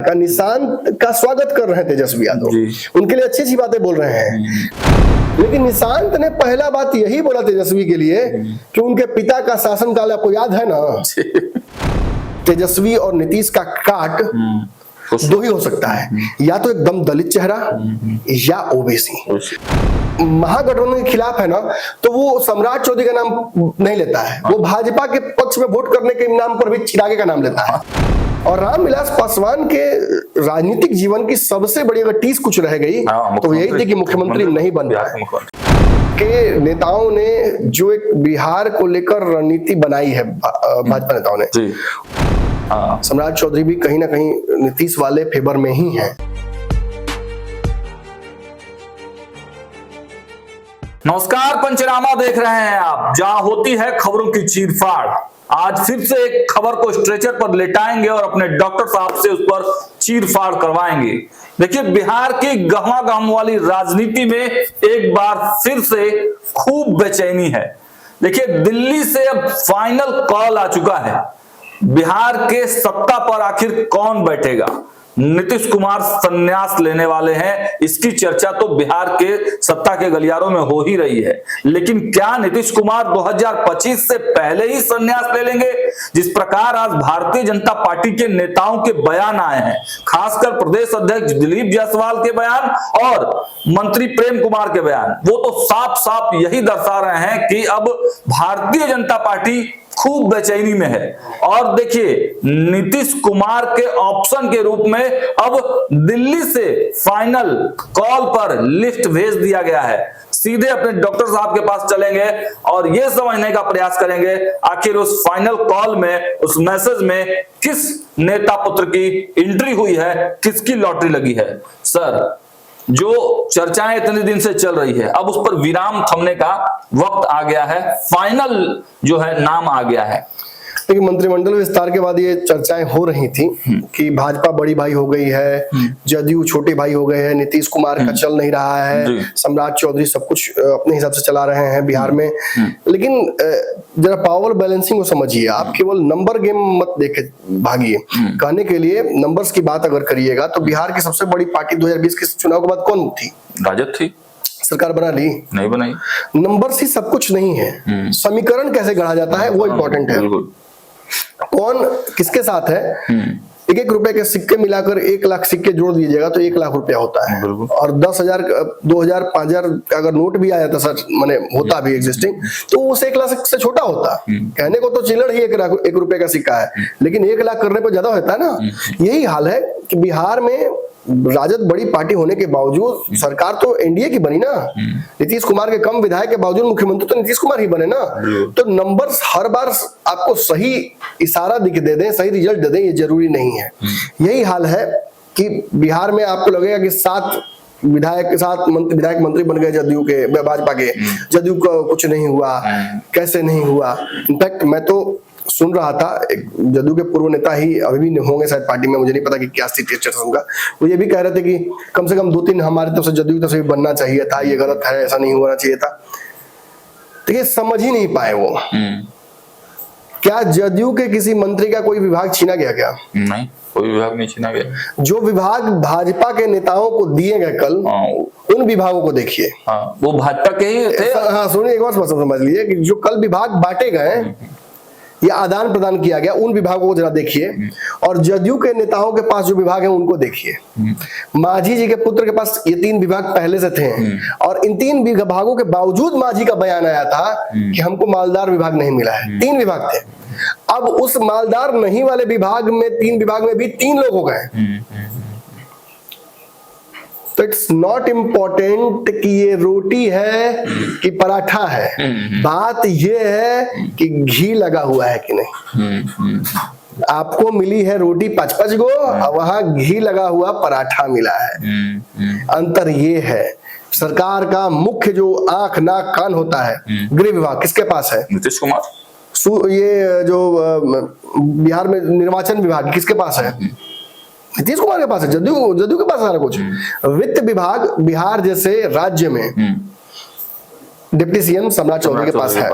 का निशान का स्वागत कर रहे हैं तेजस्वी यादव, उनके लिए अच्छी अच्छी बातें बोल रहे हैं। लेकिन निशांत ने पहला बात यही बोला तेजस्वी के लिए कि उनके पिता का शासनकाल आपको याद है ना। तेजस्वी और नीतीश का काट दो ही हो सकता है, या तो एकदम दलित चेहरा या ओबीसी। महागठबंधन के खिलाफ है ना, तो वो सम्राट चौधरी का नाम नहीं लेता है, वो भाजपा के पक्ष में वोट करने के नाम पर भी चिरागे का नाम लेता है। और रामविलास पासवान के राजनीतिक जीवन की सबसे बड़ी अगर टीस कुछ रह गई तो यही थी कि मुख्यमंत्री नहीं बन पाए। के नेताओं ने जो एक बिहार को लेकर रणनीति बनाई है भाजपा नेताओं ने, सम्राट चौधरी भी कहीं ना कहीं नीतीश वाले फेवर में ही हैं। नमस्कार, पंचनामा देख रहे हैं आप, जहां होती है खबरों की चीरफाड़। आज फिर से एक खबर को स्ट्रेचर पर लेटाएंगे और अपने डॉक्टर साहब से उस पर चीरफाड़ करवाएंगे। देखिए, बिहार की गहमा गहम वाली राजनीति में एक बार फिर से खूब बेचैनी है। देखिए, दिल्ली से अब फाइनल कॉल आ चुका है। बिहार के सत्ता पर आखिर कौन बैठेगा? नीतीश कुमार संन्यास लेने वाले हैं, इसकी चर्चा तो बिहार के सत्ता के गलियारों में हो ही रही है। लेकिन क्या नीतीश कुमार 2025 से पहले ही संन्यास ले लेंगे? जिस प्रकार आज भारतीय जनता पार्टी के नेताओं के बयान आए हैं, खासकर प्रदेश अध्यक्ष दिलीप जायसवाल के बयान और मंत्री प्रेम कुमार के बयान, वो तो साफ साफ यही दर्शा रहे हैं कि अब भारतीय जनता पार्टी खूब बेचैनी में है। और देखिए, नीतीश कुमार के ऑप्शन के रूप में अब दिल्ली से फाइनल कॉल पर लिस्ट भेज दिया गया है। सीधे अपने डॉक्टर साहब के पास चलेंगे और यह समझने का प्रयास करेंगे आखिर उस फाइनल कॉल में, उस मैसेज में किस नेता पुत्र की एंट्री हुई है, किसकी लॉटरी लगी है। सर, जो चर्चाएं इतने दिन से चल रही है, अब उस पर विराम थमने का वक्त आ गया है, फाइनल जो है नाम आ गया है। लेकिन मंत्रिमंडल विस्तार के बाद ये चर्चाएं हो रही थी कि भाजपा बड़ी भाई हो गई है, जदयू छोटे भाई हो गए हैं, नीतीश कुमार का चल नहीं रहा है, सम्राट चौधरी सब कुछ अपने हिसाब से चला रहे हैं बिहार में। लेकिन जरा पावर बैलेंसिंग को समझिए, आप केवल नंबर गेम मत देखे भागिए। कहने के लिए नंबर्स की बात अगर करिएगा तो बिहार की सबसे बड़ी पार्टी 2020 के चुनाव के बाद कौन थी? राजद थी। सरकार बना ली? नहीं बनाई। नंबर्स ही सब कुछ नहीं है, समीकरण कैसे गढ़ा जाता है वो इम्पोर्टेंट है। कौन किसके साथ है? एक एक रुपए के सिक्के मिलाकर 1 लाख सिक्के जोड़ दीजिएगा तो 1 लाख रुपया होता है। और 10,000 2,000 5,000 अगर नोट भी आया था सर, माने होता भी एग्जिस्टिंग, तो उस 1 लाख से छोटा होता। कहने को तो चिल्लड़ ही 1 रुपए का सिक्का है, लेकिन 1 लाख करने पर ज्यादा होता है ना। यही हाल है कि बिहार में राजद बड़ी पार्टी होने के बावजूद सरकार तो एनडीए की बनी ना। नीतीश कुमार के कम विधायक के बावजूद मुख्यमंत्री तो नीतीश कुमार ही बने ना। तो नंबर्स हर बार आपको सही इशारा दे दें, सही रिजल्ट दे दें, ये जरूरी नहीं है। यही हाल है कि बिहार में आपको लगेगा कि 7 विधायक के साथ विधायक मंत्री बन गए जदयू के, भाजपा के। जदयू का कुछ नहीं हुआ, कैसे नहीं हुआ। इनफैक्ट मैं तो सुन रहा था, एक जदयू के पूर्व नेता ही अभी भी होंगे शायद पार्टी में, मुझे नहीं पता कि क्या स्थिति है उनका, वो ये भी कह रहे थे कि कम से कम 2-3 हमारे तरफ से जदयू की तरफ से बनना चाहिए था, ये गलत है, ऐसा नहीं होना चाहिए था। तो ये समझ ही नहीं पाए वो। क्या जदयू के किसी मंत्री का कोई विभाग छीना गया क्या? नहीं, कोई विभाग नहीं छीना गया। जो विभाग भाजपा के नेताओं को दिए गए कल, उन विभागों को देखिए। वो भाजपा के ही थे। हाँ, सुनिए, एक बार समझ लीजिए कि जो कल विभाग बांटे गए या आदान प्रदान किया गया, उन विभागों को जरा देखिए। और जदयू के नेताओं के पास जो विभाग है उनको देखिए। मांझी जी के पुत्र के पास ये 3 विभाग पहले से थे, और इन 3 विभागों के बावजूद मांझी का बयान आया था कि हमको मालदार विभाग नहीं मिला है। 3 विभाग थे। अब उस मालदार नहीं वाले विभाग में 3 विभाग में भी 3 लोग हो गए। तो इट्स नॉट इम्पोर्टेंट कि ये रोटी है कि पराठा है, बात ये है कि घी लगा हुआ है कि नहीं। आपको मिली है रोटी 5-5 गो, और वहां घी लगा हुआ पराठा मिला है। अंतर ये है। सरकार का मुख्य जो आंख नाक कान होता है, गृह विभाग किसके पास है? नीतीश कुमार। ये जो बिहार में निर्वाचन विभाग किसके पास है? नीतीश कुमार के पास है। जदयू के पास सारा कुछ। वित्त विभाग बिहार जैसे राज्य में डिप्टी सीएम सम्राट चौधरी के पास है।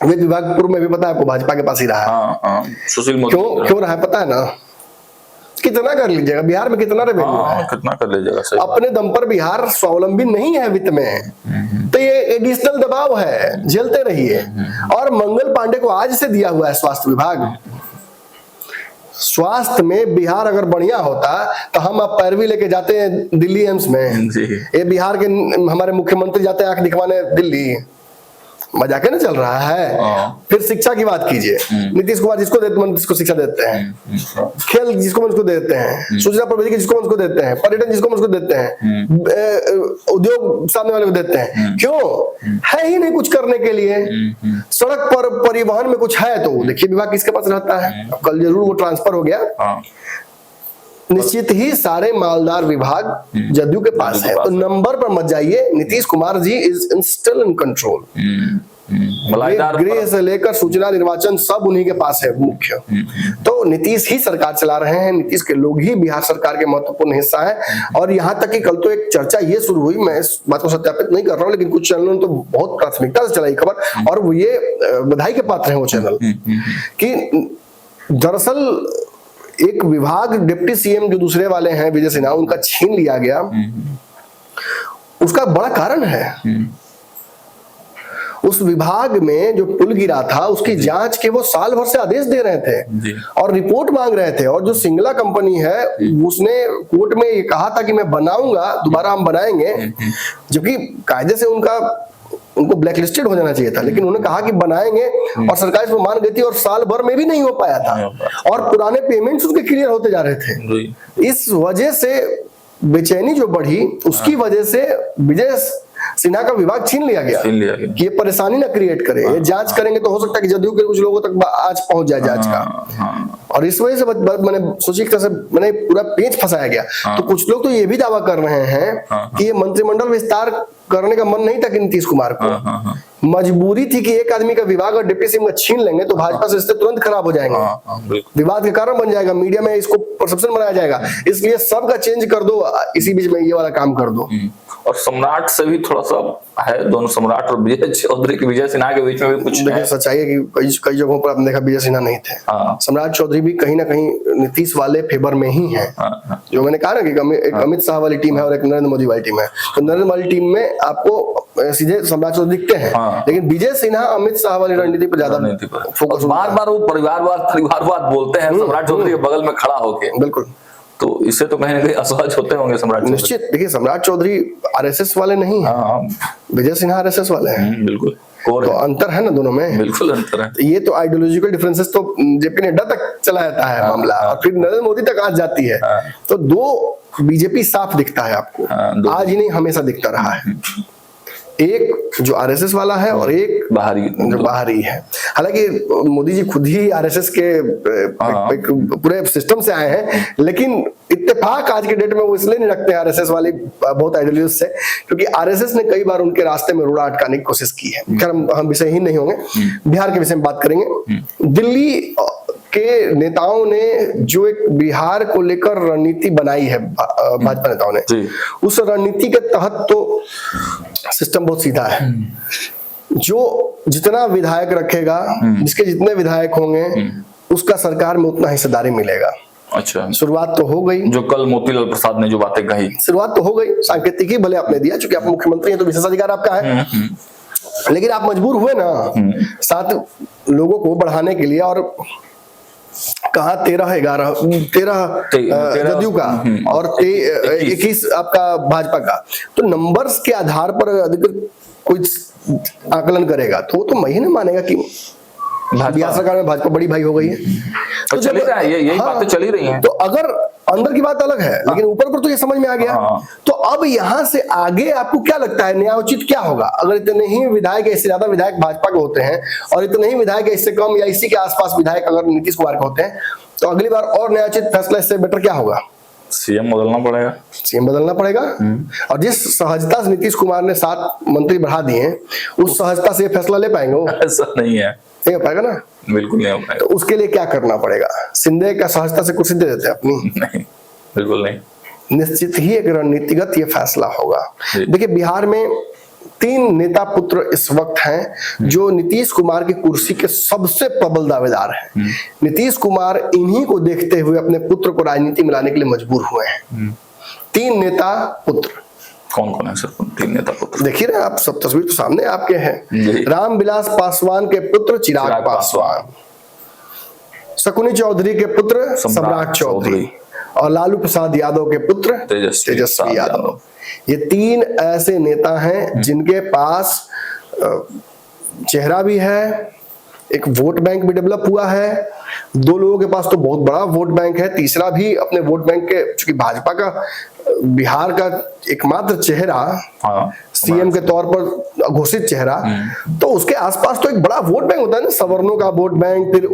वित्त विभाग पूर्व में भी पता है आपको भाजपा के पास ही रहा है। सुशील मोदी क्यों रहा है पता है ना? कितना कर लीजिएगा, बिहार में कितना रेवेन्यू है, कितना कर लीजिएगा, सही अपने दम पर बिहार स्वावलंबी नहीं है वित्त में, तो ये एडिशनल दबाव है, झेलते रहिए। और मंगल पांडे को आज से दिया हुआ है स्वास्थ्य विभाग। स्वास्थ्य में बिहार अगर बढ़िया होता तो हम अब पैरवी लेके जाते हैं दिल्ली एम्स में, ये बिहार के हमारे मुख्यमंत्री जाते हैं आंख दिखवाने दिल्ली, मजाक ना चल रहा है। फिर शिक्षा की बात कीजिए, नीतीश कुमार जिसको देते मन जिसको शिक्षा देते हैं, खेल जिसको मन उसको देते हैं, सूचना प्रौद्योगिकी जिसको मन उसको देते हैं, पर्यटन जिसको मन उसको देते हैं, उद्योग सामने वाले को देते हैं। क्यों? है ही नहीं कुछ करने के लिए। सड़क पर परिवहन में कुछ है तो देखिए विभाग किसके पास रहता है, कल जरूर वो ट्रांसफर हो गया, निश्चित ही सारे मालदार विभाग जदयू के पास है। तो नंबर पर मत जाइए, Nitish Kumar ji is still in control. गृह से लेकर सूचना निर्वाचन सब उन्हीं के पास है मुख्य। तो नीतीश ही सरकार चला रहे हैं, नीतीश के लोग ही बिहार सरकार के महत्वपूर्ण हिस्सा है। और यहाँ तक कि कल तो एक चर्चा ये शुरू हुई, मैं इस बात को सत्यापित नहीं कर रहा हूँ, लेकिन कुछ चैनलों ने तो बहुत प्राथमिकता से चलाई खबर, और वो ये बधाई के पात्र है वो चैनल, कि दरअसल एक विभाग डिप्टी सीएम जो दूसरे वाले हैं विजय सिन्हा, उनका छीन लिया गया। उसका बड़ा कारण है, उस विभाग में जो पुल गिरा था उसकी जांच के वो साल भर से आदेश दे रहे थे और रिपोर्ट मांग रहे थे। और जो सिंगला कंपनी है उसने कोर्ट में ये कहा था कि मैं बनाऊंगा, दोबारा हम बनाएंगे, जबकि कायदे से उनको ब्लैकलिस्टेड हो जाना चाहिए था, लेकिन उन्होंने कहा कि बनाएंगे और सरकार इसमें मान गई थी और साल भर में भी नहीं हो पाया था और पुराने पेमेंट्स उसके क्लियर होते जा रहे थे। इस वजह से बेचैनी जो बढ़ी, उसकी वजह से विजय सिन्हा का विभाग छीन लिया गया कि ये परेशानी ना क्रिएट करे। ये जांच करेंगे तो हो सकता है कि जदयू के कुछ लोगों तक आज पहुंच जाए जांच का, और इस वजह से मैंने सोची कि मैंने पूरा पेच फंसाया गया। तो कुछ लोग तो ये भी दावा कर रहे हैं कि ये मंत्रिमंडल विस्तार करने का मन नहीं था कि नीतीश कुमार को, मजबूरी थी कि एक आदमी का विभाग और डिप्टी सीएम का छीन लेंगे तो भाजपा से रिश्ते तुरंत खराब हो जाएंगे, विवाद के कारण बन जाएगा, मीडिया में इसको परसेप्शन बनाया जाएगा, इसलिए सबका चेंज कर दो, इसी बीच में ये वाला काम कर दो। और सम्राट से भी थोड़ा सा है, दोनों सम्राट और विजय चौधरी के विजय सिन्हा के बीच में भी कुछ देखिए सच्चाई है कि कई जगहों पर आपने देखा विजय सिन्हा नहीं थे, सम्राट चौधरी भी कहीं ना कहीं नीतीश वाले फेवर में ही है। जो मैंने कहा ना कि एक अमित शाह वाली टीम है और एक नरेंद्र मोदी वाली टीम है, तो नरेंद्र वाली टीम में आपको सीधे सम्राट चौधरी दिखते हैं, लेकिन विजय सिन्हा अमित शाह वाली रणनीति पर ज्यादा फोकस, बार बार वो परिवारवाद बोलते हैं सम्राट चौधरी के बगल में खड़ा होके। बिल्कुल, तो इससे तो कहीं ना कहीं असहज होते होंगे सम्राट। निश्चित, देखिए सम्राट चौधरी आरएसएस वाले नहीं है, विजय सिन्हा आरएसएस वाले हैं। बिल्कुल, तो अंतर है ना दोनों में, बिल्कुल अंतर है। ये तो आइडियोलॉजिकल डिफरेंसेस तो जेपी नड्डा तक चला जाता है मामला, और फिर नरेंद्र मोदी तक आज जाती है। तो दो बीजेपी साफ दिखता है आपको, आज ही नहीं हमेशा दिखता रहा है, एक जो आरएसएस वाला है और एक बाहरी है। हालांकि मोदी जी खुद ही आरएसएस के पूरे सिस्टम से आए हैं, लेकिन इत्तेफाक आज के डेट में वो इसलिए नहीं रखते हैं आरएसएस वाली बहुत आइडियोलॉजी से, क्योंकि आरएसएस ने कई बार उनके रास्ते में रोड़ा अटकाने की कोशिश की है। खैर हम विषय ही नहीं होंगे, बिहार के विषय में बात करेंगे। दिल्ली के नेताओं ने जो एक बिहार को लेकर रणनीति बनाई है, भाजपा नेताओं ने, उस रणनीति के तहत तो सिस्टम बहुत सीधा है, जो जितना विधायक रखेगा, जिसके जितने विधायक होंगे, उसका सरकार में उतना हिस्सेदारी मिलेगा। अच्छा, शुरुआत तो हो गई, जो कल मोतीलाल प्रसाद ने जो बातें कही, शुरुआत तो हो गई, सांकेतिक ही भले आपने दिया, चूंकि आप मुख्यमंत्री हैं तो विशेषाधिकार आपका है, लेकिन आप मजबूर हुए ना 7 लोगों को बढ़ाने के लिए, और कहा 13 जदयू का और 21 आपका भाजपा का, तो नंबर्स के आधार पर अधिकृत कोई आकलन करेगा तो महीने मानेगा कि बिहार सरकार में भाजपा बड़ी भाई हो गई है। तो चल रहा है, यही बातें चल ही रही हैं। तो अगर अंदर की बात अलग है, लेकिन ऊपर पर तो ये समझ में आ गया। तो अब यहाँ से आगे आपको क्या लगता है न्यायोचित क्या होगा? अगर इतने ही विधायक, इससे ज्यादा विधायक भाजपा के होते हैं और इतने ही विधायक इससे कम या इसी के आसपास विधायक अगर नीतीश कुमार के होते हैं, तो अगली बार और न्यायोचित फैसला इससे बेटर क्या होगा? सीएम बदलना पड़ेगा, सीएम बदलना पड़ेगा। और जिस सहजता से नीतीश कुमार ने 7 मंत्री बढ़ा दिए, उस सहजता से फैसला ले पाएंगे वो? ऐसा नहीं है, नहीं हो पाएगा ना, बिल्कुल नहीं हो पाएगा। तो उसके लिए क्या करना पड़ेगा? सिंधे का सहजता से कुर्सी दे देते अपनी? नहीं, बिल्कुल नहीं। निश्चित ही एक रणनीतिगत ये फैसला होगा। देखिए बिहार में तीन नेता पुत्र इस वक्त हैं जो नीतीश कुमार की कुर्सी के सबसे प्रबल दावेदार हैं। नीतीश कुमार इन्हीं को देखते हुए अपने पुत्र को राजनीति में लाने के लिए मजबूर हुए हैं। तीन नेता पुत्र कौन कौन है सर? तीन नेता पुत्र देखिए ना आप, सब तस्वीर तो सामने आपके हैं। रामविलास पासवान के पुत्र चिराग पासवान, शकुनी चौधरी के पुत्र सम्राट चौधरी और लालू प्रसाद यादव के पुत्र तेजस्वी यादव। ये तीन ऐसे नेता हैं जिनके पास चेहरा भी है, एक वोट बैंक भी डेवलप हुआ है। दो लोगों के पास तो बहुत बड़ा वोट बैंक है, तीसरा भी अपने वोट बैंक के, चूंकि भाजपा का बिहार का एकमात्र चेहरा सीएम के तौर पर घोषित चेहरा, तो उसके आसपास तो एक बड़ा वोट बैंक होता है ना, सवर्णों का वोट बैंक, फिर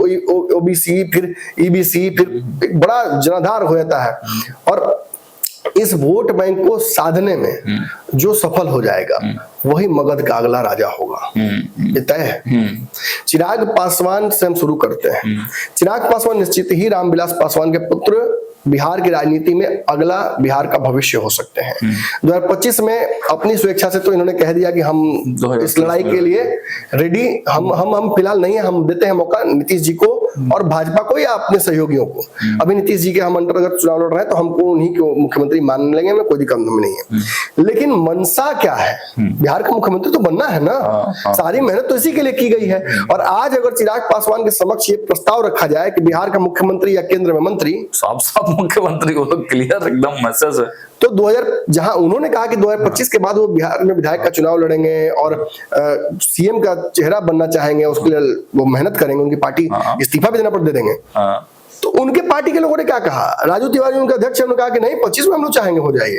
ओबीसी, फिर ईबीसी, फिर एक बड़ा जनाधार हो जाता है। और इस वोट बैंक को साधने में जो सफल हो जाएगा वही मगध का अगला राजा होगा, ये तय है। चिराग पासवान से हम शुरू करते हैं। चिराग पासवान निश्चित ही रामविलास पासवान के पुत्र बिहार की राजनीति में अगला बिहार का भविष्य हो सकते हैं। 2025 में अपनी स्वेच्छा से तो इन्होंने कह दिया कि हम इस लड़ाई के लिए रेडी, हम फिलहाल नहीं है, हम देते हैं मौका नीतीश जी को और भाजपा को या अपने सहयोगियों को। अभी नीतीश जी के हम अंतर्गत चुनाव लड़ रहे हैं तो हमको उन्हीं को मुख्यमंत्री मान लेंगे, हमें कोई दिक्कत नहीं है। लेकिन मनसा क्या है? बिहार का मुख्यमंत्री तो बनना है ना, सारी मेहनत तो इसी के लिए की गई है। और आज अगर चिराग पासवान के समक्ष ये प्रस्ताव रखा जाए कि बिहार का मुख्यमंत्री या केंद्र में मंत्री, साफ मुख्यमंत्री को तो क्लियर एकदम मैसेज है, तो 2000 जहां उन्होंने कहा कि 2025 के बाद वो बिहार में विधायक का चुनाव लड़ेंगे और सीएम का चेहरा बनना चाहेंगे, उसके लिए वो मेहनत करेंगे, उनकी पार्टी इस्तीफा भी देना पड़ दे देंगे। तो उनके पार्टी के लोगों ने क्या कहा? राजू तिवारी उनके अध्यक्ष, उन्होंने कहा कि नहीं 25 में हम लोग चाहेंगे हो जाइए,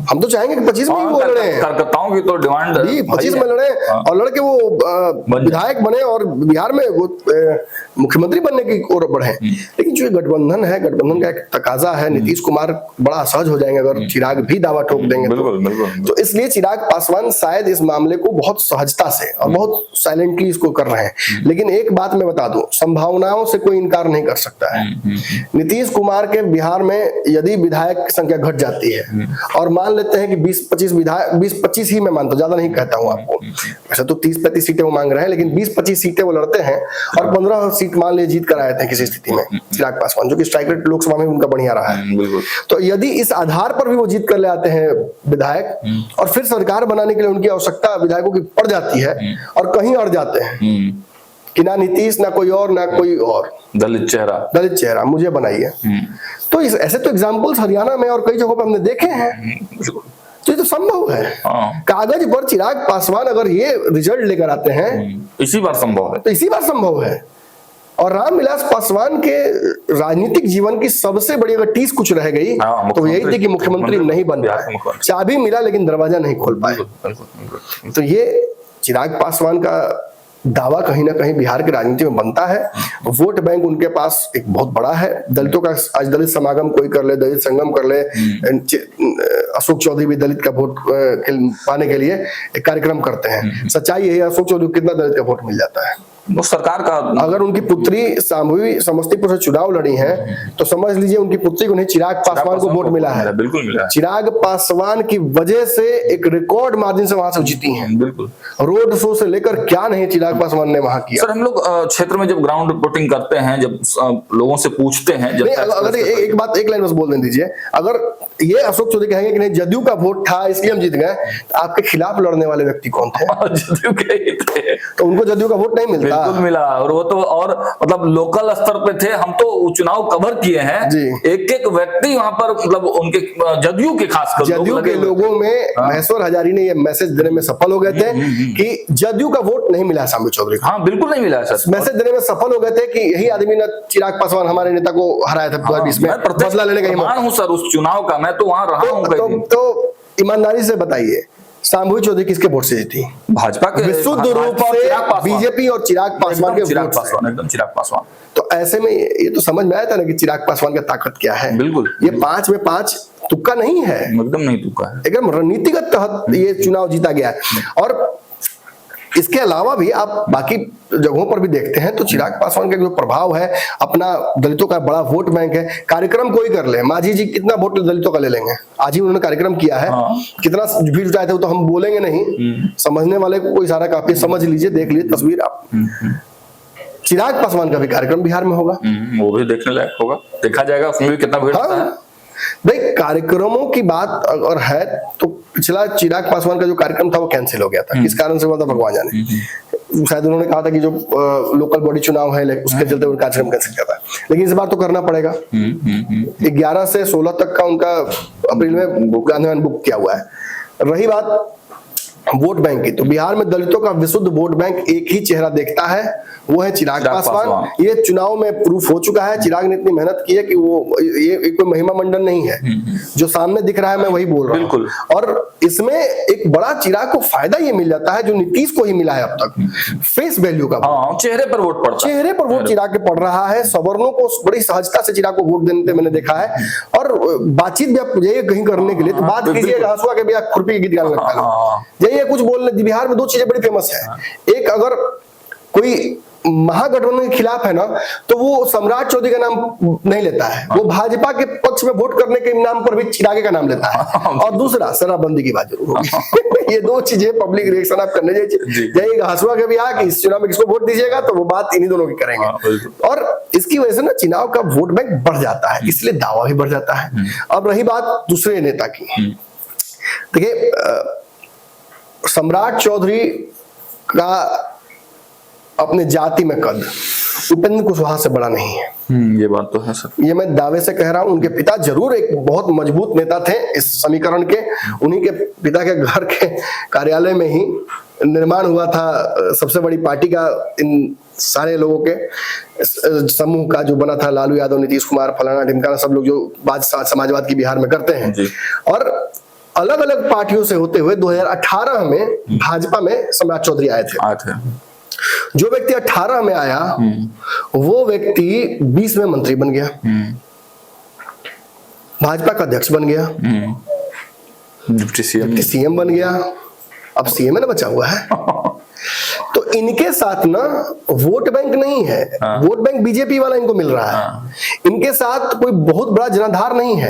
हम तो चाहेंगे कि 25 में ही वो लड़े, कार्यकर्ताओं की तो डिमांड 25 में लड़े और लड़के वो विधायक बने और बिहार में वो मुख्यमंत्री बनने की ओर बढ़े। लेकिन जो गठबंधन है, गठबंधन का एक तकाजा है, नीतीश कुमार बड़ा असहज हो जाएंगे अगर चिराग भी दावा ठोक देंगे तो इसलिए चिराग पासवान शायद इस मामले को बहुत सहजता से और बहुत साइलेंटली इसको कर रहे हैं। लेकिन एक बात मैं बता दूं, संभावनाओं से कोई इनकार नहीं कर सकता है। नीतीश कुमार के बिहार में यदि विधायक की संख्या घट जाती है और मान लेते हैं कि 20-25 विधायक, 20-25 ही मैं मानता हूं, ज्यादा नहीं कहता हूं आपको, वैसे तो 30-35 सीटें वो मांग रहे हैं, लेकिन 20-25 सीटें वो लड़ते हैं और 15 सीट मान लीजिए जीत कर आए थे किसी स्थिति में चिराग पासवान, जो कि स्ट्राइक रेट लोकसभा में उनका बढ़िया रहा है। तो यदि इस आधार पर भी वो जीत कर ले आते हैं विधायक और फिर सरकार बनाने के लिए उनकी आवश्यकता विधायकों की पड़ जाती है और कहीं अड़ जाते हैं कि ना नीतीश, ना कोई और, ना कोई और, दलित चेहरा मुझे बनाइए, तो ऐसे तो एग्जाम्पल्स हरियाणा में और कई जगहों पर हमने देखे हैं। तो ये तो संभव है, कागज पर चिराग पासवान अगर ये रिजल्ट लेकर आते हैं इसी बार संभव है, तो इसी बार संभव है। और रामविलास पासवान के राजनीतिक जीवन की सबसे बड़ी अगर टीस कुछ रह गई तो यही थी कि मुख्यमंत्री नहीं बन पाए, चाबी मिला लेकिन दरवाजा नहीं खोल पाए। तो ये चिराग पासवान का दावा कहीं ना कहीं बिहार की राजनीति में बनता है। वोट बैंक उनके पास एक बहुत बड़ा है, दलितों का आज दलित समागम कोई कर ले, दलित संगम कर ले, अशोक चौधरी भी दलित का वोट पाने के लिए एक कार्यक्रम करते हैं। सच्चाई यही है, अशोक चौधरी कितना दलित का वोट मिल जाता है? वो सरकार का, अगर उनकी पुत्री शांभवी समस्तीपुर से चुनाव लड़ी है तो समझ लीजिए उनकी पुत्री को नहीं, चिराग पासवान को वोट मिला है। बिल्कुल मिला है। चिराग पासवान की वजह से एक रिकॉर्ड मार्जिन से वहां से जीती हैं। बिल्कुल, रोड शो से लेकर क्या नहीं चिराग पासवान ने वहां किया। सर हम लोग क्षेत्र में जब ग्राउंड रिपोर्टिंग करते हैं, जब लोगों से पूछते हैं, जब अगर एक बात, एक लाइन बस बोल दीजिए, अगर ये अशोक चौधरी कहेंगे कि नहीं जदयू का वोट था इसलिए हम जीत गए, आपके खिलाफ लड़ने वाले व्यक्ति कौन थे? जदयू के ही थे, तो उनको जदयू का वोट नहीं मिलता। बिल्कुल मिला, और वो तो और मतलब लोकल स्तर पे थे, हम तो चुनाव कवर किए हैं, एक एक व्यक्ति वहां पर मतलब उनके जदयू के खासकर जदयू के लोगों में महेश्वर हजारी ने ये मैसेज देने में सफल हो गए थे कि जदयू का वोट नहीं मिला शांभवी चौधरी को। हाँ बिल्कुल नहीं मिला सर, मैसेज देने में सफल हो गए थे कि यही आदमी ने चिराग पासवान हमारे नेता को हराया था 2020 में, बदला लेने का ईमान हूं सर उस चुनाव का, मैं तो वहां रहा हूं। तो ईमानदारी से बताइए शांभवी चौधरी किसके वोट से जीती? भाजपा के विशुद्ध रूप से बीजेपी और चिराग पासवान के वोट से। एकदम चिराग पासवान। तो ऐसे में ये तो समझ में आया था ना कि चिराग पासवान की ताकत क्या है। बिल्कुल, ये 5 में 5 तुक्का नहीं है, एकदम नहीं तुक्का है, एकदम रणनीतिगत तहत ये चुनाव जीता गया है। और इसके अलावा भी आप बाकी जगहों पर भी देखते हैं तो चिराग पासवान का जो प्रभाव है, अपना दलितों का बड़ा वोट बैंक है। कार्यक्रम कोई कर ले, मांझी जी कितना वोट दलितों का ले लेंगे, आज ही उन्होंने कार्यक्रम किया है, कितना भीड़ जुटाए थे वो तो हम बोलेंगे नहीं, समझने वाले को कोई सारा काफी समझ लीजिए, देख लीजिए तस्वीर आप। चिराग पासवान का भी कार्यक्रम बिहार में होगा, वो भी देखने लायक होगा, देखा जाएगा उसमें भी कितना भीड़ होता है। भाई कार्यक्रमों की बात अगर है तो पिछला चिराग पासवान का जो कार्यक्रम था वो कैंसिल हो गया था, किस कारण से हुआ था भगवान जाने, शायद उन्होंने कहा था कि जो लोकल बॉडी चुनाव है उसके चलते उनका कार्यक्रम कैंसिल किया था, लेकिन इस बार तो करना पड़ेगा। 11 से 16 तक का उनका अप्रैल में बुक किया हुआ है। रही बात वोट बैंक की, तो बिहार में दलितों का विशुद्ध वोट बैंक एक ही चेहरा देखता है, वो है चिराग पासवान। ये चुनाव में प्रूफ हो चुका है, चिराग ने इतनी मेहनत की है कि वो ये कोई महिमा मंडन नहीं है, जो सामने दिख रहा है मैं वही बोल रहा हूँ। और इसमें एक बड़ा चिराग को फायदा ये मिल जाता है जो नीतीश को ही मिला है अब तक, फेस वैल्यू का, चेहरे पर वोट पड़ता है, चेहरे पर वोट चिराग के पड़ रहा है। सवर्णों को बड़ी सहजता से चिराग को वोट देने मैंने देखा है। और बातचीत भी आप जाइए कहीं करने के लिए तो बात कीजिए, हंसुआ के भी आप खुरपी के गीत गाने लगता है, जाइए कुछ बोलने। बिहार में दो चीजें बड़ी फेमस है, एक अगर कोई महागठबंधन के खिलाफ है ना तो वो सम्राट चौधरी का नाम नहीं लेता है, वो भाजपा के पक्ष में वोट करने के नाम पर भी चिरागे का नाम लेता है। और दूसरा शराबबंदी की बात जरूर होगी। ये दो चीजें पब्लिक रिएक्शन आप करने जाइए, हंसुआ के भी आ कि इस चुनाव में किसको वोट दीजिएगा तो वो बात इन्हीं दोनों की करेंगे, और इसकी वजह से ना चुनाव का वोट बैंक बढ़ जाता है, इसलिए दावा भी बढ़ जाता है। अब रही बात दूसरे नेता की, देखिए सम्राट चौधरी का अपने जाति में कद उपेंद्र कुशवाहा से बड़ा नहीं है। ये बात तो है सर, ये मैं दावे से कह रहा हूं। उनके पिता जरूर एक बहुत मजबूत नेता थे इस समीकरण के, उन्हीं के पिता के घर के कार्यालय में ही निर्माण हुआ था सबसे बड़ी पार्टी का, इन सारे लोगों के समूह का जो बना था, लालू यादव, नीतीश कुमार, फलाना ढिमकाना, सब लोग जो समाजवाद की बिहार में करते हैं। और अलग अलग पार्टियों से होते हुए 2018 में भाजपा में सम्राट चौधरी आए थे। जो व्यक्ति 18 में आया वो व्यक्ति 20 में मंत्री बन गया, भाजपा का अध्यक्ष बन गया, डिप्टी सीएम बन गया, अब सीएम है ना बचा हुआ है। तो इनके साथ ना वोट बैंक नहीं है, वोट बैंक बीजेपी वाला इनको मिल रहा है। इनके साथ कोई बहुत बड़ा जनाधार नहीं है,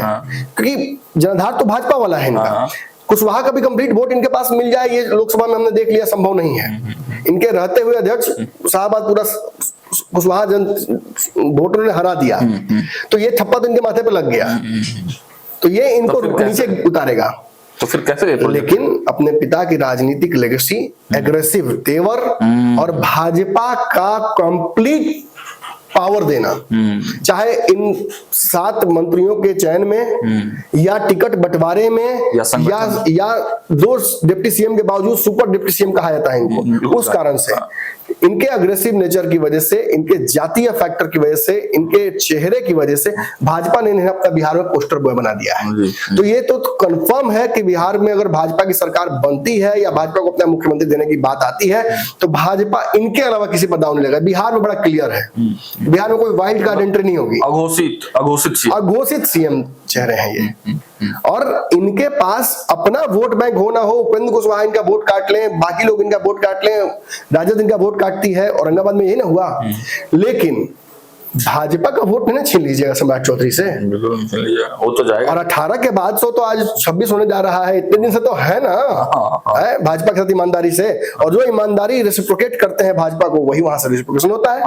क्योंकि जनाधार तो भाजपा वाला है इनका। कुशवाहा का भी कंप्लीट वोट इनके पास मिल जाए ये लोकसभा में हमने देख लिया संभव नहीं है। इनके रहते हुए अध्यक्ष शाहबाद पूरा कुशवाहा वोटरों ने हरा दिया, तो ये ठप्पा तो इनके माथे पे लग गया, तो ये इनको नीचे उतारेगा। तो फिर कैसे? लेकिन अपने पिता की राजनीतिक लेगेसी, एग्रेसिव तेवर और भाजपा का कंप्लीट पावर देना, चाहे इन 7 मंत्रियों के चयन में या टिकट बंटवारे में या 2 डिप्टी सीएम के बावजूद सुपर डिप्टी सीएम कहा जाता है इनको, उस कारण से, इनके अग्रेसिव नेचर की वजह से, इनके जातीय फैक्टर की वजह से, इनके चेहरे की वजह से भाजपा ने इन्हें अपना बिहार में पोस्टर बॉय बना दिया है। तो ये तो कंफर्म है कि बिहार में अगर भाजपा की सरकार बनती है या भाजपा को अपना मुख्यमंत्री देने की बात आती है तो भाजपा इनके अलावा किसी पर दांव नहीं लगेगा। बिहार में बड़ा क्लियर है, बिहार में कोई वाइल्ड कार्ड एंट्री नहीं होगी, अघोषित सीएम चेहरे हैं ये। और इनके पास अपना वोट बैंक हो ना हो, उपेंद्र कुशवाहा इनका वोट काट लें, बाकी लोग इनका वोट काट लें, राजद इनका वोट काटती है, औरंगाबाद में यही ना हुआ, लेकिन भाजपा का वोट नहीं छीन लीजिएगा सम्राट चौधरी से, वो तो जाएगा। और 18 के बाद से तो आज 26 होने जा रहा है, इतने दिन से तो है ना, है भाजपा के साथ ईमानदारी से, और जो ईमानदारी रेसिप्रोकेट करते हैं भाजपा को वही वहां से रेसिप्रोकेशन होता है।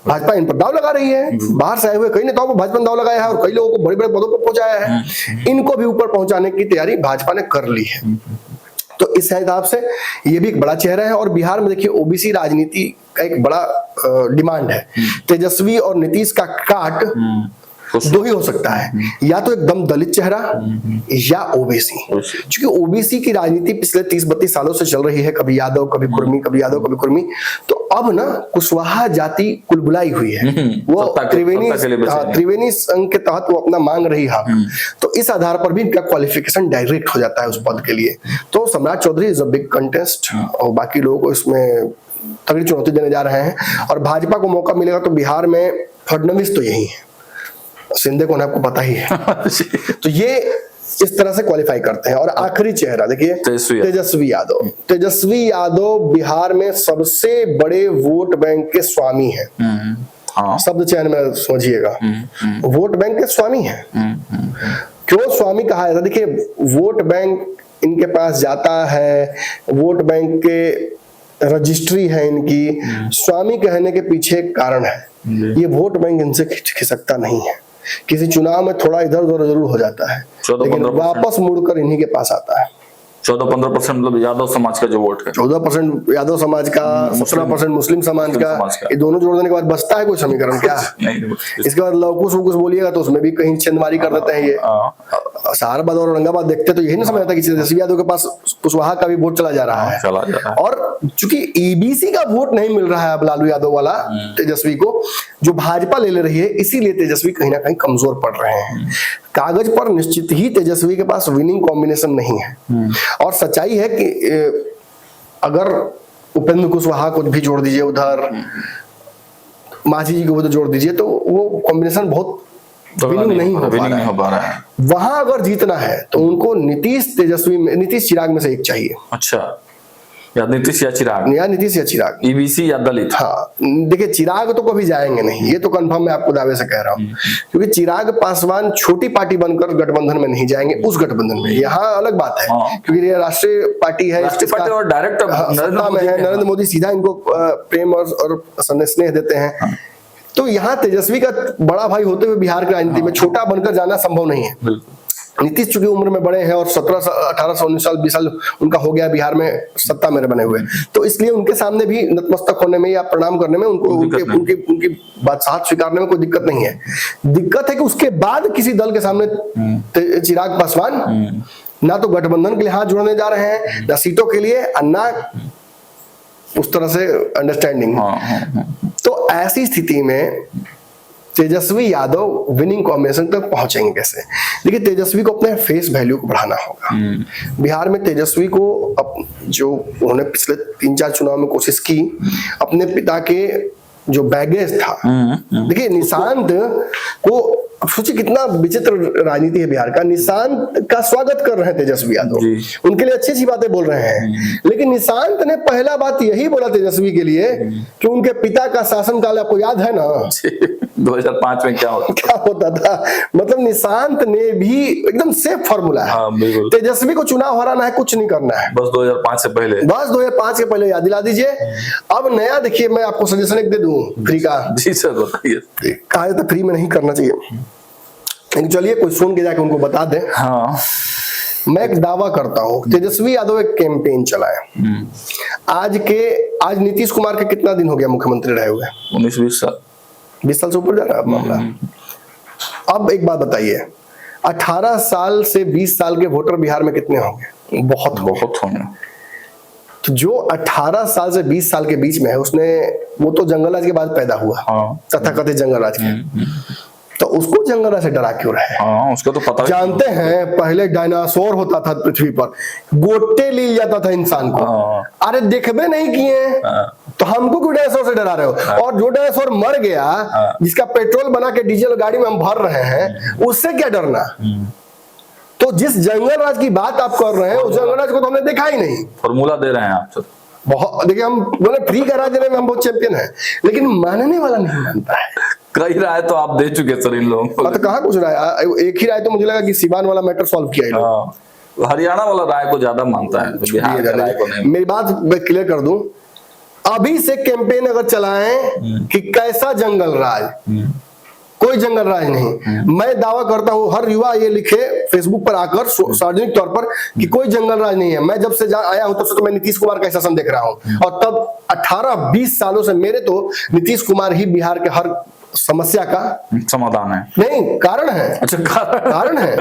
भाजपा इन पर दाव लगा रही है, बाहर से आए हुए कई नेताओं को भाजपा ने दाव लगाया है और कई लोगों को बड़े बड़े पदों पर पहुंचाया है, इनको भी ऊपर पहुंचाने की तैयारी भाजपा ने कर ली है। तो इस हिसाब से ये भी एक बड़ा चेहरा है। और बिहार में देखिए ओबीसी राजनीति का एक बड़ा डिमांड है, तेजस्वी और नीतीश का काट दो ही हो सकता है, या तो एकदम दलित चेहरा या ओबीसी। क्योंकि ओबीसी की राजनीति पिछले 30-32 सालों से चल रही है, कभी यादव कभी कुर्मी, कभी यादव कभी कुर्मी। तो अब ना कुशवाहा जाति कुलबुलाई हुई है, वो त्रिवेणी संघ के तहत वो अपना मांग रही है, तो इस आधार पर भी इनका क्वालिफिकेशन डायरेक्ट हो जाता है उस पद के लिए। तो Samrat Choudhary is a big contest और बाकी लोगों को इसमें तगड़ी चुनौती देने जा रहे हैं। और भाजपा को मौका मिलेगा तो बिहार में फडणवीस तो यही है, शिंदे को आपको पता ही है। तो ये इस तरह से क्वालिफाई करते हैं। और आखिरी चेहरा देखिए, तेजस्वी यादव। तेजस्वी यादव बिहार में सबसे बड़े वोट बैंक के स्वामी हैं। शब्द चयन में समझिएगा, वोट बैंक के स्वामी हैं। क्यों स्वामी कहा जाता है? देखिए, वोट बैंक इनके पास जाता है, वोट बैंक के रजिस्ट्री है इनकी। स्वामी कहने के पीछे एक कारण है, ये वोट बैंक इनसे खिसकता नहीं है। किसी चुनाव में थोड़ा इधर उधर जरूर हो जाता है, लेकिन वापस मुड़कर इन्हीं के पास आता है। 14-15% मतलब यादव समाज का जो वोट है, 14% यादव समाज का, 17% मुस्लिम समाज का, ये दोनों जोड़ देने के बाद बचता है कोई समीकरण क्या? इसके बाद लवकुश वकुश बोलिएगा तो उसमें भी कहीं चंदमारी कर देते हैं। ये सहारनबाद और औरंगाबाद देखते तो यही नहीं समझ आता कि तेजस्वी यादव के पास कुशवाहा का भी वोट चला जा रहा है। और चूंकि ईबीसी का वोट नहीं मिल रहा है अब लालू यादव वाला तेजस्वी को, जो भाजपा ले रही है, इसीलिए तेजस्वी कहीं ना कहीं कमजोर पड़ रहे हैं। कागज पर निश्चित ही तेजस्वी के पास विनिंग कॉम्बिनेशन नहीं है। और सच्चाई है कि अगर उपेंद्र कुशवाहा को भी जोड़ दीजिए उधर, मांझी जी को भी जोड़ दीजिए, तो वो कॉम्बिनेशन बहुत विनिंग नहीं हो पा रहा है। वहां अगर जीतना है तो उनको नीतीश चिराग में से एक चाहिए। अच्छा, या नीतीश या चिराग, ईबीसी या दलित। हाँ, देखिए चिराग तो कभी जाएंगे नहीं, ये तो कंफर्म मैं आपको दावे से कह रहा हूँ, क्योंकि चिराग पासवान छोटी पार्टी बनकर गठबंधन में नहीं जाएंगे, उस गठबंधन में। यहाँ अलग बात है, क्योंकि ये राष्ट्रीय पार्टी है, और डायरेक्ट नरेंद्र मोदी सीधा इनको प्रेम और स्नेह देते हैं। तो यहाँ तेजस्वी का बड़ा भाई होते हुए बिहार की राजनीति में छोटा बनकर जाना संभव नहीं है। नीतीश चूंकि उम्र में बड़े हैं और 17 18 19 साल 20 साल उनका हो गया बिहार में सत्ता में बने हुए, तो इसलिए उनके सामने भी नतमस्तक होने में या प्रणाम करने में उनको उनकी बादशाहत स्वीकारने में कोई दिक्कत नहीं है। दिक्कत है कि उसके बाद किसी दल के सामने चिराग पासवान ना तो गठबंधन के लिए हाथ जोड़ने जा रहे हैं, ना सीटों के लिए, ना उस तरह से अंडरस्टैंडिंग। तो ऐसी स्थिति में तेजस्वी यादव विनिंग कॉम्बिनेशन तक पहुंचेंगे कैसे? देखिए, तेजस्वी को अपने फेस वैल्यू को बढ़ाना होगा। बिहार में तेजस्वी को जो उन्होंने पिछले 3-4 चुनाव में कोशिश की, अपने पिता के जो बैगेज था, देखिए निशांत को, सोचिए कितना विचित्र राजनीति है बिहार का। निशांत का स्वागत कर रहे हैं तेजस्वी यादव, उनके लिए अच्छी अच्छी बातें बोल रहे हैं, लेकिन निशांत ने पहला बात यही बोला तेजस्वी के लिए कि उनके पिता का शासनकाल आपको याद है ना, 2005 में क्या होता था। मतलब निशांत ने भी एकदम सेफ फॉर्मूला है। तेजस्वी को चुनाव हराना है, कुछ नहीं करना है, बस 2005 से पहले, बस 2005 के पहले याद दिला दीजिए। अब नया देखिए, मैं आपको सजेशन एक दे दूं फ्री का। जी सर, बताइए। कहा जाता फ्री में नहीं करना चाहिए, लेकिन चलिए कोई सुन के जाके उनको बता दे। हाँ, मैं एक दावा करता हूं, तेजस्वी यादव एक कैंपेन चलाए। आज नीतीश कुमार के कितना दिन हो गया मुख्यमंत्री रहे हुए? 19-20 साल, 20 साल से ऊपर जा रहा है मामला। अब एक बात बताइए, 18 साल से 20 साल के वोटर बिहार में कितने होंगे? बहुत होंगे। तो जो 18 साल से 20 साल के बीच में है, वो तो जंगल राज के बाद पैदा हुआ, तथाकथित जंगल राज के, तो उसको जंगल राज से डरा क्यों रहे? उसको तो पता जानते हैं पहले डायनासोर होता था पृथ्वी पर, गोटे ले जाता था इंसान को। अरे देखबे नहीं किए तो हमको क्यों डायनासोर से डरा रहे हो? और जो डायनासोर मर गया, जिसका पेट्रोल बना के डीजल गाड़ी में हम भर रहे हैं, उससे क्या डरना? तो जिस जंगल राज की बात आप कर रहे हैं, उस जंगल राज को तो हमने देखा ही नहीं। फॉर्मूला दे रहे हैं आप सर। बहुत देखिए, हम बोले फ्री का राज देने में हम बहुत चैंपियन है, लेकिन मानने वाला नहीं मानता है। कई राय तो आप दे चुके सर इन लोगों को। तो कहाँ कुछ राय, एक ही राय तो मुझे लगा कि सिवान वाला मैटर सॉल्व किया। हरियाणा वाला राय को ज्यादा मानता है, बिहार का राय को नहीं। मेरी बात मैं क्लियर कर दूं, अभी से कैंपेन अगर चलाएं कि कैसा जंगल राज, कोई जंगल राज नहीं। मैं दावा करता हूं हर युवा ये लिखे फेसबुक पर आकर सार्वजनिक तौर पर कि कोई जंगल राज नहीं है। मैं जब से आया हूं तब से तो मैं नीतीश कुमार का शासन देख रहा हूं, और तब 18-20 सालों से मेरे तो नीतीश कुमार ही बिहार के हर समस्या का समाधान है। नहीं, कारण है। अच्छा, कारण है।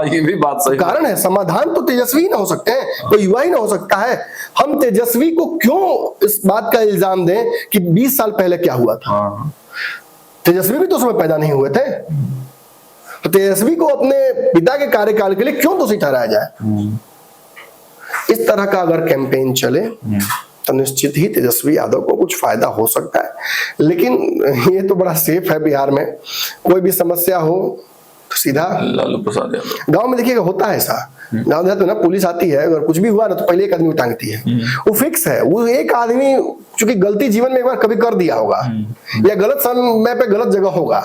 ये भी बात सही, कारण है। समाधान तो तेजस्वी ना हो सकते हैं, कोई युवा ही ना हो सकता है। हम तेजस्वी को क्यों इस बात का इल्जाम दें कि 20 साल पहले क्या हुआ था? तेजस्वी भी तो उसमें पैदा नहीं हुए थे, तो तेजस्वी को अपने पिता के कार्यकाल के लिए क्यों दोषी ठहराया जाए? इस तरह का अगर कैंपेन चले तो निश्चित ही तेजस्वी यादव को कुछ फायदा हो सकता है। लेकिन ये तो बड़ा सेफ है, बिहार में कोई भी समस्या हो तो सीधा लालू प्रसाद यादव। गांव में देखिएगा होता है ऐसा, गांव देहात में ना पुलिस आती है, अगर कुछ भी हुआ ना तो पहले एक आदमी को टांगती है, वो फिक्स है। वो एक आदमी चूंकि गलती जीवन में एक बार कभी कर दिया होगा या गलत समय पे गलत जगह होगा,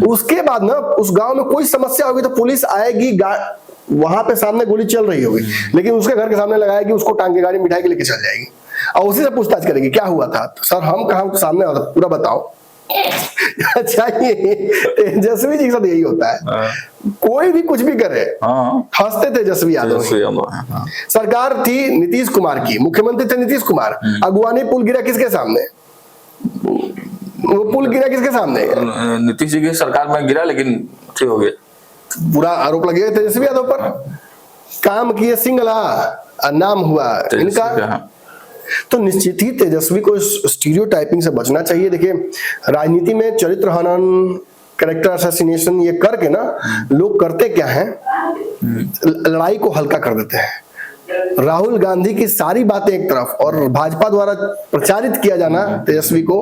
उसके बाद ना उस गांव में कोई समस्या होगी तो पुलिस आएगी, वहां पे सामने गोली चल रही होगी लेकिन उसके घर के सामने लगाएगी, उसको टांग के गाड़ी मिठाई के लेके चल जाएगी और उसी से पूछताछ करेगी क्या हुआ था। तो सर हम कहा सामने पूरा बताओ। चाहिए तेजस्वी जी के साथ यही होता है, कोई भी कुछ भी करे हंसते तेजस्वी यादव। सरकार थी नीतीश कुमार की, मुख्यमंत्री थे नीतीश कुमार, अगुवानी पुल गिरा किसके सामने? वो पुल गिरा किसके सामने? नीतीश जी की सरकार में गिरा, लेकिन ठीक हो गया। पूरा आरोप लगे तेजस्वी यादव पर, काम किए सिंगला, नाम हुआ इनका। तो निश्चित ही तेजस्वी को स्टीरियोटाइपिंग से बचना चाहिए। देखिए राजनीति में चरित्र हनन, कैरेक्टर असैसिनेशन ये करके ना लोग करते क्या है, लड़ाई को हल्का कर देते हैं। राहुल गांधी की सारी बातें एक तरफ और भाजपा द्वारा प्रचारित किया जाना तेजस्वी को,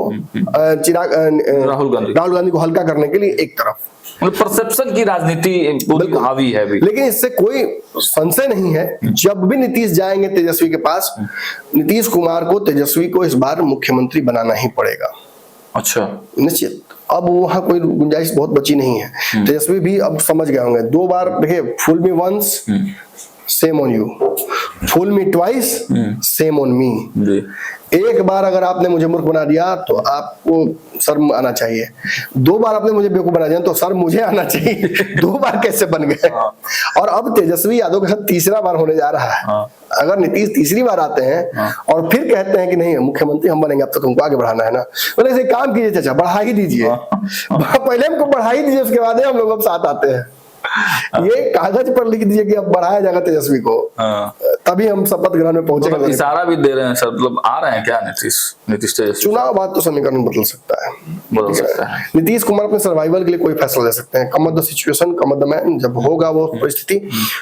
राहुल गांधी को हल्का करने के लिए एक तरफ, परसेप्शन की राजनीति पूरी हावी है भी। लेकिन इससे कोई संशय नहीं है, जब भी नीतीश जाएंगे तेजस्वी के पास, नीतीश कुमार को तेजस्वी को इस बार मुख्यमंत्री बनाना ही पड़ेगा। अच्छा, निश्चित। अब वहां कोई गुंजाइश बहुत बची नहीं है। तेजस्वी भी अब समझ गए होंगे, 2 बार देखिए, fool me once shame on you, fool me twice shame on me. एक बार अगर आपने मुझे मूर्ख बना दिया तो आपको शर्म आना चाहिए, 2 बार आपने मुझे बेवकूफ बना दिया तो सर मुझे आना चाहिए। 2 बार कैसे बन गए? और अब तेजस्वी यादव के साथ तीसरा बार होने जा रहा है। अगर नीतीश तीसरी बार आते हैं और फिर कहते हैं कि नहीं मुख्यमंत्री हम बनेंगे, अब तो तुमको आगे बढ़ाना है ना, बोले ऐसे काम कीजिए चाचा, बढ़ा ही दीजिए, पहले हमको बढ़ा ही दीजिए, उसके बाद हम लोग अब साथ आते हैं। ये कागज पर लिख दीजिए कि अब बढ़ाया जाएगा तेजस्वी को, तभी हम शपथ ग्रहण में पहुंचेंगे। मतलब इशारा भी दे रहे हैं सर, मतलब आ रहे हैं क्या नीतीश तेजस्वी? चुनाव बाद तो समीकरण बदल सकता है, बदल सकता है। नीतीश कुमार अपने सर्वाइवल के लिए कोई फैसला ले सकते हैं, come of the situation come of the man. जब होगा वो परिस्थिति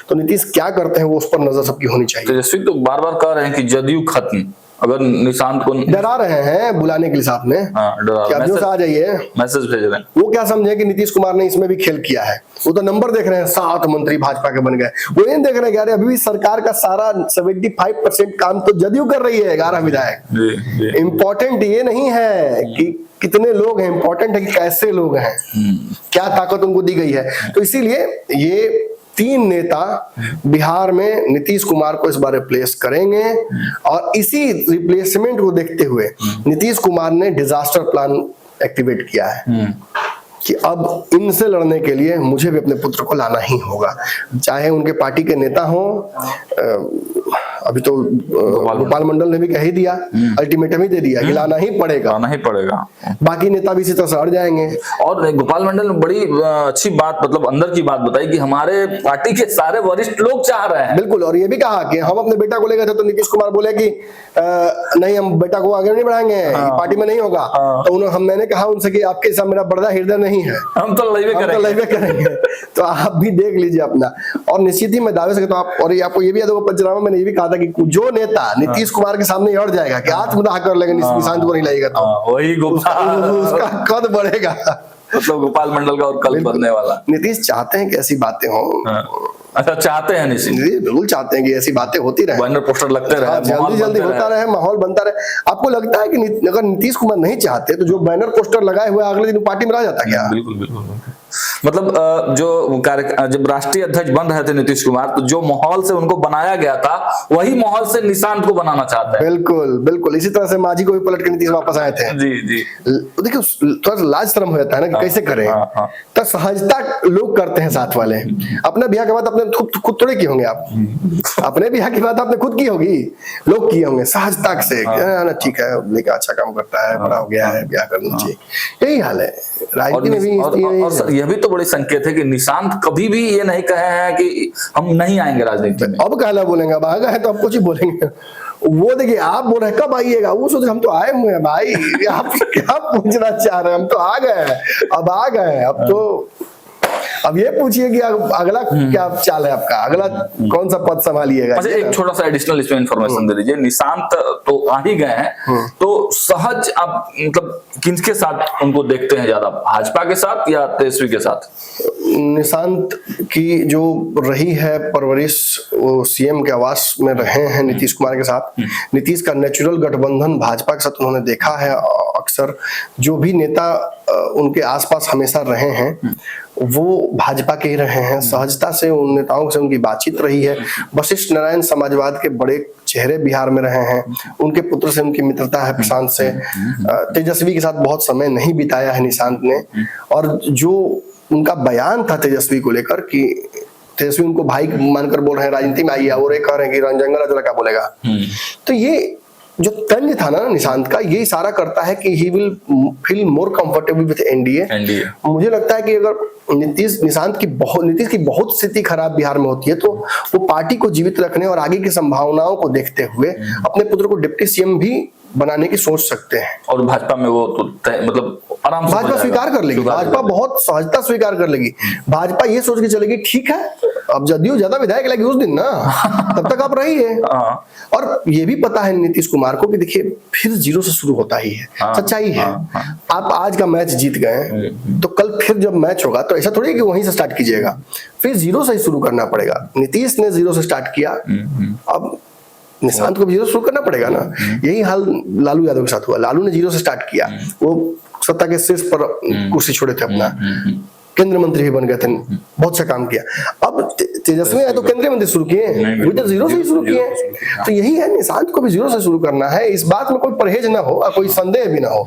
तो नीतीश क्या करते हैं वो उस पर नजर सबकी होनी चाहिए। तेजस्वी तो बार बार कह रहे हैं कि जदयू खत्म, अगर निशांत को डरा रहे हैं बुलाने के लिए साथ में, आ जाइए, मैसेज भेज रहे हैं। वो क्या समझे कि नीतीश कुमार ने इसमें भी खेल किया है? वो तो नंबर देख रहे हैं, 7 मंत्री भाजपा के बन गए, वो ये देख रहे हैं कि अभी भी सरकार का सारा 75% काम तो जदयू कर रही है, 11 विधायक। इम्पोर्टेंट ये नहीं है कि कितने लोग हैं, इंपॉर्टेंट है कि कैसे लोग हैं, क्या ताकत उनको दी गई है। तो इसीलिए ये 3 नेता बिहार में नीतीश कुमार को इस बार रिप्लेस करेंगे और इसी रिप्लेसमेंट को देखते हुए नीतीश कुमार ने डिजास्टर प्लान एक्टिवेट किया है कि अब इनसे लड़ने के लिए मुझे भी अपने पुत्र को लाना ही होगा, चाहे उनके पार्टी के नेता हो। अभी तो गोपाल मंडल ने भी कह ही दिया, अल्टीमेटम ही दे दिया कि लाना ही पड़ेगा, लाना ही पड़ेगा। बाकी नेता भी इसी तरह से अड़ जाएंगे। और गोपाल मंडल ने बड़ी अच्छी बात, मतलब अंदर की बात बताई कि हमारे पार्टी के सारे वरिष्ठ लोग चाह रहे हैं। बिल्कुल, और ये भी कहा कि हम अपने बेटा को ले गए थे तो नीतीश कुमार बोले कि नहीं हम बेटा को आगे नहीं बढ़ाएंगे, पार्टी में नहीं होगा। तो मैंने कहा उनसे कि आपके साथ मेरा बड़ा हृदय नहीं है, हम तो लड़ाई करेंगे। तो आप भी देख लीजिए अपना। और निश्चित ही मैं दावे से कहता हूं, और आपको ये भी याद होगा पंचनामा मैंने ये भी कहा था कि जो नेता नीतीश कुमार के सामने अड़ जाएगा कि आत्मदाह कर लेगा, निशांत को नहीं लगेगा, तो वही उसका कद बढ़ेगा। मतलब गोपाल मंडल का और कल बनने वाला। नीतीश चाहते हैं कि ऐसी बातें हो। अच्छा, चाहते हैं बिल्कुल चाहते हैं कि ऐसी बातें होती रहे, बैनर पोस्टर लगते रहे, जल्दी जल्दी होता रहे, माहौल बनता रहे। आपको लगता है कि अगर नीतीश कुमार नहीं चाहते तो जो बैनर पोस्टर लगाए हुए अगले दिन पार्टी में रह जाता क्या? बिल्कुल बिल्कुल। मतलब जब राष्ट्रीय अध्यक्ष बन रहे थे नीतीश कुमार, तो जो माहौल से उनको बनाया गया था वही माहौल से निशांत को बनाना चाहते हैं। बिल्कुल बिल्कुल, इसी तरह से मांझी को भी पलट के नीतीश वापस आए थे। जी जी। देखिए थोड़ा सा लाज शर्म हो जाता है ना कि कैसे करें, तो सहजता लोग करते हैं साथ वाले। अपने ब्याह के बाद अपने खुद थोड़े की होंगे आप, अपने ब्याह की बात आपने खुद की होगी, लोग किए होंगे सहजता से, ठीक है लेकिन अच्छा काम करता है, बड़ा हो गया है, ब्याह करना चाहिए। यही हाल है राजनीति में भी। यह भी तो बड़े संकेत है कि निशांत कभी भी ये नहीं कहे हैं कि हम नहीं आएंगे राजनीति में। अब कहना बोलेंगे, अब आ गए तो अब कुछ ही बोलेंगे। वो देखिए आप बोल रहे कब आइएगा, वो सोच हम तो आए हुए हैं भाई, आप क्या पूछना चाह रहे हैं, हम तो आ गए, अब आ गए, अब तो अब ये पूछिए कि अगला क्या चाल है आपका, अगला कौन सा पद संभालिएगा। अच्छा, एक छोटा सा एडिशनल इसमें इन्फॉर्मेशन दे दीजिए। निशांत तो आ ही गए हैं, तो सहज आप मतलब किसके साथ उनको देखते हैं ज्यादा, भाजपा के साथ या तेजस्वी के साथ? निशांत की जो रही है परवरिश, वो सीएम के आवास में रहे हैं नीतीश कुमार के साथ। नीतीश का नेचुरल गठबंधन भाजपा के साथ उन्होंने देखा है। अक्सर जो भी नेता उनके आसपास हमेशा रहे हैं वो भाजपा के ही रहे हैं। सहजता से उन नेताओं से उनकी बातचीत रही है। वशिष्ठ नारायण समाजवाद के बड़े चेहरे बिहार में रहे हैं, उनके पुत्र से उनकी मित्रता है प्रशांत से। तेजस्वी के साथ बहुत समय नहीं बिताया है निशांत ने, और जो उनका बयान था तेजस्वी को लेकर कि तेजस्वी उनको भाई मानकर बोल रहे हैं राजनीति में आइए, और एक कह रहे हैं कि रंजंगल अजला क्या बोलेगा। तो ये जो तंज था ना निशांत का, ये इशारा करता है कि he will feel more comfortable with NDA. मुझे लगता है कि अगर नीतीश की बहुत स्थिति खराब बिहार में होती है तो वो पार्टी को जीवित रखने और आगे की संभावनाओं को देखते हुए अपने पुत्र को डिप्टी सीएम भी बनाने की सोच सकते हैं। और भाजपा में वो तो मतलब आराम से भाजपा स्वीकार कर लेगी, भाजपा बहुत सहजता स्वीकार कर लेगी। भाजपा ये सोच के चलेगी ठीक है, अब जदयू ज्यादा विधायक लगी उस दिन ना, तब तक आप रहिए। और ये भी पता है नीतीश कुमार को कि देखिए फिर जीरो से शुरू होता ही है, सच्चाई है। आप आज का मैच जीत गए तो कल फिर जब मैच होगा तो ऐसा थोड़ी है कि वहीं से स्टार्ट कीजिएगा, फिर जीरो से ही शुरू करना पड़ेगा। नीतीश ने जीरो से स्टार्ट किया, अब निशांत को भी जीरो शुरू करना पड़ेगा ना। यही हाल लालू यादव के साथ हुआ। लालू ने जीरो से स्टार्ट किया, वो सत्ता के शीर्ष पर कुर्सी छोड़े थे अपना, केंद्र मंत्री भी बन गए थे, बहुत अच्छा काम किया। अब तेजस्वी है तो केंद्रीय मंत्री शुरू किए, वो तो जीरो से ही शुरू किए। तो यही है, निशांत को भी जीरो से शुरू करना है। इस बात में कोई परहेज ना हो और कोई संदेह भी ना हो।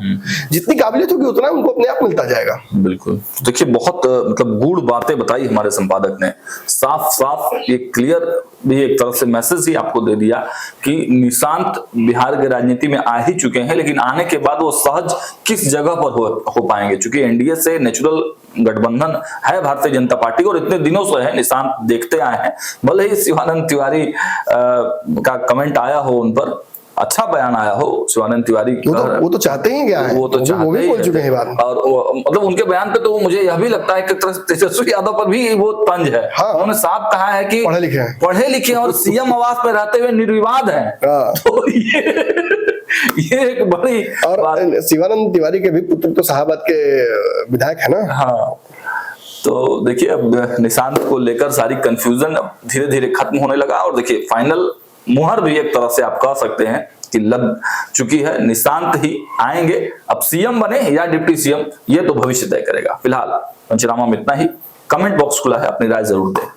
जितनी काबिलियत होगी उतना उनको अपने आप मिलता जाएगा। बिल्कुल। देखिए बहुत मतलब गूढ़ बातें बताई हमारे संपादक ने, साफ साफ ये क्लियर भी एक तरह से मैसेज ही आपको दे दिया कि निशांत बिहार के राजनीति में आ ही चुके हैं, लेकिन आने के बाद वो सहज किस जगह पर हो पाएंगे। क्योंकि एनडीए से नेचुरल गठबंधन है भारतीय जनता पार्टी, और इतने दिनों से है निशांत देखते आए हैं। भले ही शिवानंद तिवारी का कमेंट आया हो, उन पर अच्छा बयान आया हो, शिवानंद तिवारी वो तो चाहते ही क्या है, वो तो वो भी बोल चुके हैं बात। और मतलब उनके बयान पे तो मुझे यह भी लगता है कि तेजस्वी यादव पर भी वो तंज है। उन्होंने साफ कहा है कि पढ़े लिखे और सीएम आवास में रहते हुए निर्विवाद हैं। तो ये एक बड़ी, और शिवानंद तिवारी के भी पुत्र तो शाहबाद के विधायक है ना। हाँ, तो देखिए अब निशांत को लेकर सारी कंफ्यूजन धीरे धीरे खत्म होने लगा, और देखिए फाइनल मुहर भी एक तरह से आप कह सकते हैं कि लग चुकी है। निशांत ही आएंगे, अब सीएम बने या डिप्टी सीएम ये तो भविष्य तय करेगा। फिलहाल पंचनामा में इतना ही। कमेंट बॉक्स खुला है, अपनी राय जरूर दें।